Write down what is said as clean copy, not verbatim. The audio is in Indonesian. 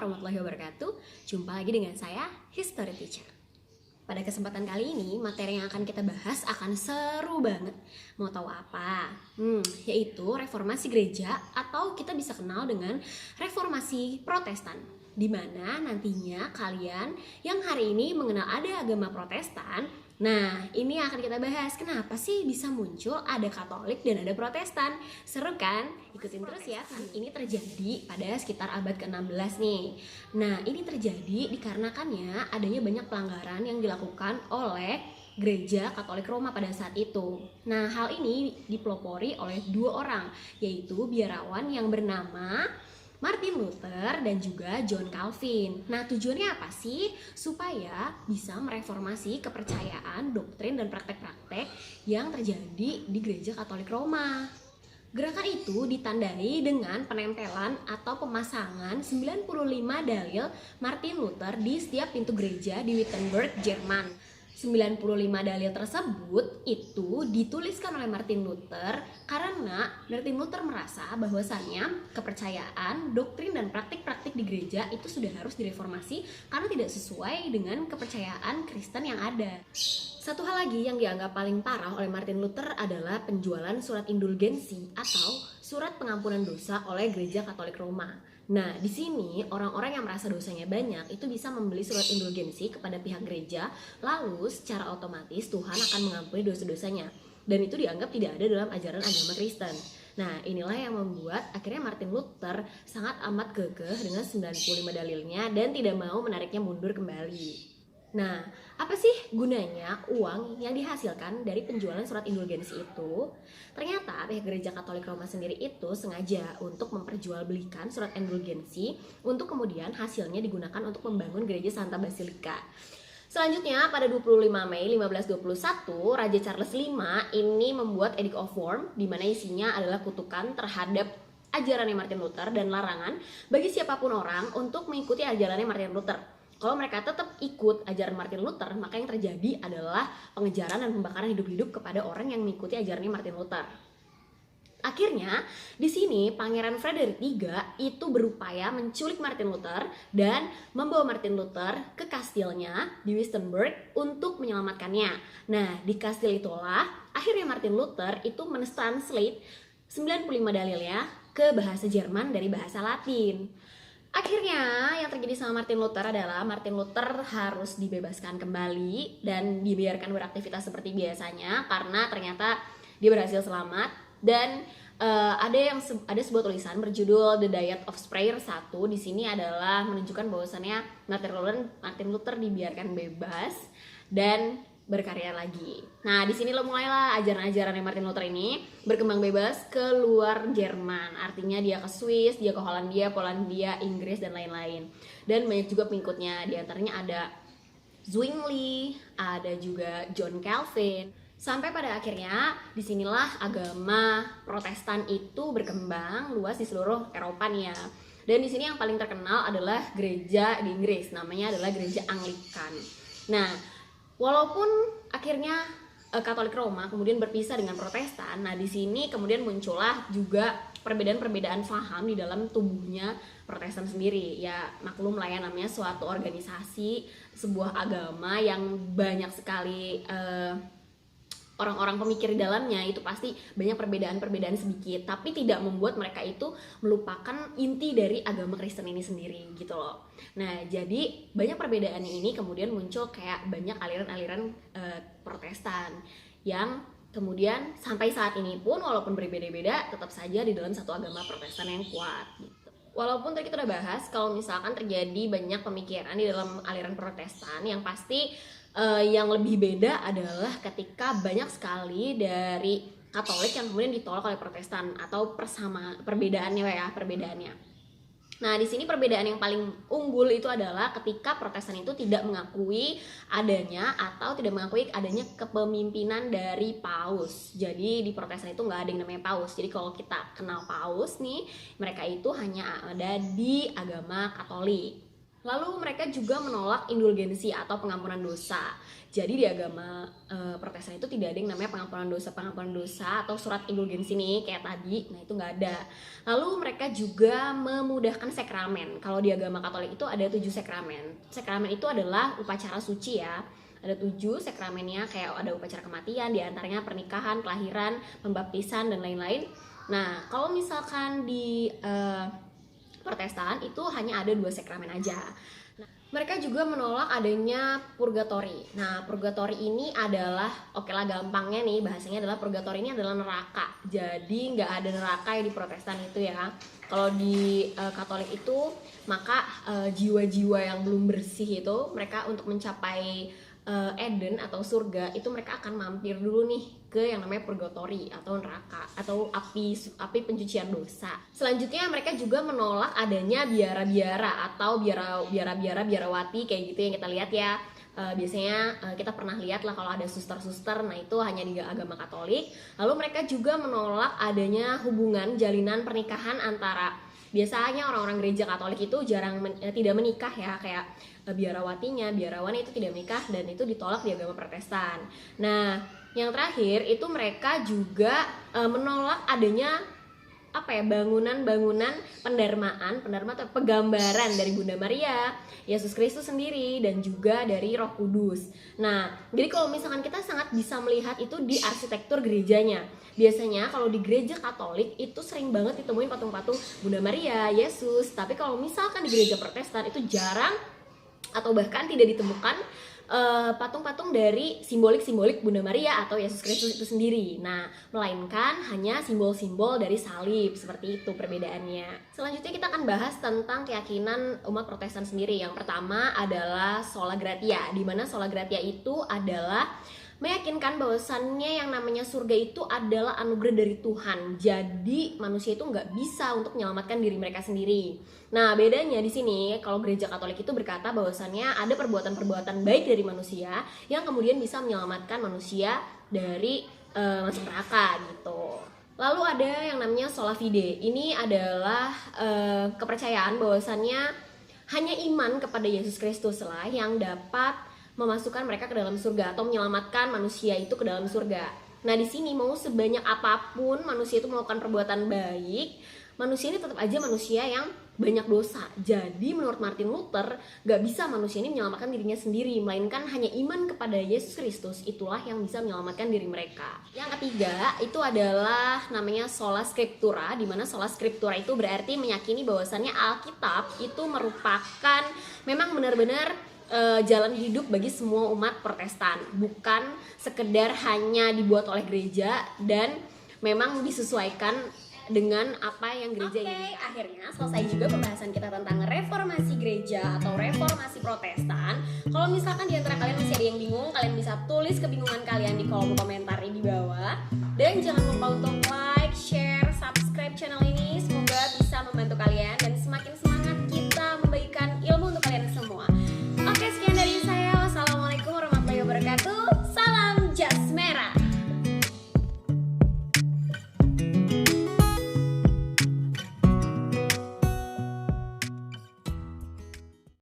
warahmatullahi wabarakatuh. Jumpa lagi dengan saya, History Teacher. Pada kesempatan kali ini, materi yang akan kita bahas akan seru banget. Mau tahu apa? Yaitu reformasi gereja atau kita bisa kenal dengan reformasi Protestan. Di mana nantinya kalian yang hari ini mengenal ada agama Protestan, nah ini akan kita bahas kenapa sih bisa muncul ada Katolik dan ada Protestan. Seru kan? Ikutin terus ya. Ini terjadi pada sekitar abad ke-16 nih. Nah ini terjadi dikarenakannya adanya banyak pelanggaran yang dilakukan oleh Gereja Katolik Roma pada saat itu. Nah hal ini dipelopori oleh dua orang, yaitu biarawan yang bernama Martin Luther dan juga John Calvin. Nah tujuannya apa sih? Supaya bisa mereformasi kepercayaan, doktrin, dan praktek-praktek yang terjadi di Gereja Katolik Roma. Gerakan itu ditandai dengan penempelan atau pemasangan 95 dalil Martin Luther di setiap pintu gereja di Wittenberg, Jerman. 95 dalil tersebut itu dituliskan oleh Martin Luther karena Martin Luther merasa bahwasannya kepercayaan, doktrin, dan praktik-praktik di gereja itu sudah harus direformasi karena tidak sesuai dengan kepercayaan Kristen yang ada. Satu hal lagi yang dianggap paling parah oleh Martin Luther adalah penjualan surat indulgensi atau surat pengampunan dosa oleh Gereja Katolik Roma. Nah, di sini orang-orang yang merasa dosanya banyak itu bisa membeli surat indulgensi kepada pihak gereja, lalu secara otomatis Tuhan akan mengampuni dosa-dosanya. Dan itu dianggap tidak ada dalam ajaran agama Kristen. Nah, inilah yang membuat akhirnya Martin Luther sangat amat kekeh dengan 95 dalilnya dan tidak mau menariknya mundur kembali. Nah, apa sih gunanya uang yang dihasilkan dari penjualan surat indulgensi itu? Ternyata pihak Gereja Katolik Roma sendiri itu sengaja untuk memperjualbelikan surat indulgensi untuk kemudian hasilnya digunakan untuk membangun gereja Santa Basilika. Selanjutnya pada 25 Mei 1521, Raja Charles V ini membuat Edict of Worms di mana isinya adalah kutukan terhadap ajarannya Martin Luther dan larangan bagi siapapun orang untuk mengikuti ajarannya Martin Luther. Kalau mereka tetap ikut ajaran Martin Luther, maka yang terjadi adalah pengejaran dan pembakaran hidup-hidup kepada orang yang mengikuti ajarannya Martin Luther. Akhirnya, di sini Pangeran Frederick III itu berupaya menculik Martin Luther dan membawa Martin Luther ke kastilnya di Wittenberg untuk menyelamatkannya. Nah, di kastil itulah akhirnya Martin Luther itu mentranslate 95 dalilnya ke bahasa Jerman dari bahasa Latin. Akhirnya yang terjadi sama Martin Luther adalah Martin Luther harus dibebaskan kembali dan dibiarkan beraktivitas seperti biasanya karena ternyata dia berhasil selamat. Dan ada sebuah tulisan berjudul The Diet of Prayer 1. Di sini adalah menunjukkan bahwasannya Martin Luther dibiarkan bebas dan berkarya lagi. Nah, di sini mulailah ajaran-ajaran Martin Luther ini berkembang bebas ke luar Jerman. Artinya dia ke Swiss, dia ke Hollandia, Polandia, Inggris, dan lain-lain. Dan banyak juga pengikutnya. Di antaranya ada Zwingli, ada juga John Calvin. Sampai pada akhirnya disinilah agama Protestan itu berkembang luas di seluruh Eropa nih ya. Dan di sini yang paling terkenal adalah gereja di Inggris, namanya adalah gereja Anglikan. Nah, walaupun akhirnya Katolik Roma kemudian berpisah dengan Protestan, nah di sini kemudian muncullah juga perbedaan-perbedaan paham di dalam tubuhnya Protestan sendiri. Ya maklum lah ya, namanya suatu organisasi, sebuah agama yang banyak sekali orang-orang pemikir di dalamnya, itu pasti banyak perbedaan-perbedaan sedikit, tapi tidak membuat mereka itu melupakan inti dari agama Kristen ini sendiri gitu loh. Nah jadi banyak perbedaan ini kemudian muncul kayak banyak aliran-aliran Protestan yang kemudian sampai saat ini pun walaupun berbeda-beda tetap saja di dalam satu agama Protestan yang kuat gitu. Walaupun tadi kita udah bahas kalau misalkan terjadi banyak pemikiran di dalam aliran Protestan, yang pasti yang lebih beda adalah ketika banyak sekali dari Katolik yang kemudian ditolak oleh Protestan atau perbedaannya. Nah, di sini perbedaan yang paling unggul itu adalah ketika Protestan itu tidak mengakui adanya kepemimpinan dari Paus. Jadi di Protestan itu nggak ada yang namanya Paus. Jadi kalau kita kenal Paus nih, mereka itu hanya ada di agama Katolik. Lalu mereka juga menolak indulgensi atau pengampunan dosa. Jadi di agama Protestan itu tidak ada yang namanya pengampunan dosa atau surat indulgensi nih kayak tadi. Nah itu nggak ada. Lalu mereka juga memudahkan sakramen. Kalau di agama Katolik itu ada 7 sakramen. Sakramen itu adalah upacara suci ya. Ada 7 sakramennya, kayak ada upacara kematian, diantaranya pernikahan, kelahiran, pembaptisan dan lain-lain. Nah kalau misalkan di Protestan itu hanya ada 2 sakramen aja. Nah, mereka juga menolak adanya purgatori. Nah, purgatori ini adalah, oke lah gampangnya nih bahasanya adalah purgatori ini adalah neraka. Jadi nggak ada neraka ya di Protestan itu ya. Kalau di Katolik itu maka jiwa-jiwa yang belum bersih itu mereka untuk mencapai Eden atau surga itu mereka akan mampir dulu nih ke yang namanya purgatory atau neraka atau api pencucian dosa. Selanjutnya mereka juga menolak adanya biara-biara atau biarawati kayak gitu yang kita lihat ya. Biasanya kita pernah lihat lah kalau ada suster-suster, nah itu hanya di agama Katolik. Lalu mereka juga menolak adanya hubungan jalinan pernikahan antara, biasanya orang-orang gereja Katolik itu tidak menikah ya, kayak biarawannya itu tidak menikah dan itu ditolak di agama Protestan. Nah, yang terakhir itu mereka juga menolak adanya bangunan pendarma atau penggambaran dari Bunda Maria, Yesus Kristus sendiri dan juga dari Roh Kudus. Nah, jadi kalau misalkan kita sangat bisa melihat itu di arsitektur gerejanya. Biasanya kalau di gereja Katolik itu sering banget ditemuin patung-patung Bunda Maria, Yesus. Tapi kalau misalkan di gereja Protestan itu jarang atau bahkan tidak ditemukan patung-patung dari simbolik Bunda Maria atau Yesus Kristus itu sendiri. Nah, melainkan hanya simbol-simbol dari salib, seperti itu perbedaannya. Selanjutnya kita akan bahas tentang keyakinan umat Protestan sendiri. Yang pertama adalah Sola Gratia, di mana Sola Gratia itu adalah meyakinkan bahwasannya yang namanya surga itu adalah anugerah dari Tuhan. Jadi manusia itu nggak bisa untuk menyelamatkan diri mereka sendiri. Nah, bedanya di sini kalau gereja Katolik itu berkata bahwasannya ada perbuatan-perbuatan baik dari manusia yang kemudian bisa menyelamatkan manusia dari masuk neraka gitu. Lalu ada yang namanya sola fide. Ini adalah kepercayaan bahwasannya hanya iman kepada Yesus Kristus lah yang dapat memasukkan mereka ke dalam surga atau menyelamatkan manusia itu ke dalam surga. Nah, di sini mau sebanyak apapun manusia itu melakukan perbuatan baik, manusia ini tetap aja manusia yang banyak dosa. Jadi menurut Martin Luther, gak bisa manusia ini menyelamatkan dirinya sendiri, melainkan hanya iman kepada Yesus Kristus itulah yang bisa menyelamatkan diri mereka. Yang ketiga itu adalah namanya sola scriptura, di mana sola scriptura itu berarti meyakini bahwasannya Alkitab itu merupakan memang benar-benar jalan hidup bagi semua umat Protestan, bukan sekedar hanya dibuat oleh gereja dan memang disesuaikan dengan apa yang gereja ini. Akhirnya selesai juga pembahasan kita tentang reformasi gereja atau reformasi Protestan. Kalau misalkan di antara kalian masih ada yang bingung, kalian bisa tulis kebingungan kalian di kolom komentar di bawah. Dan jangan lupa untuk like, share,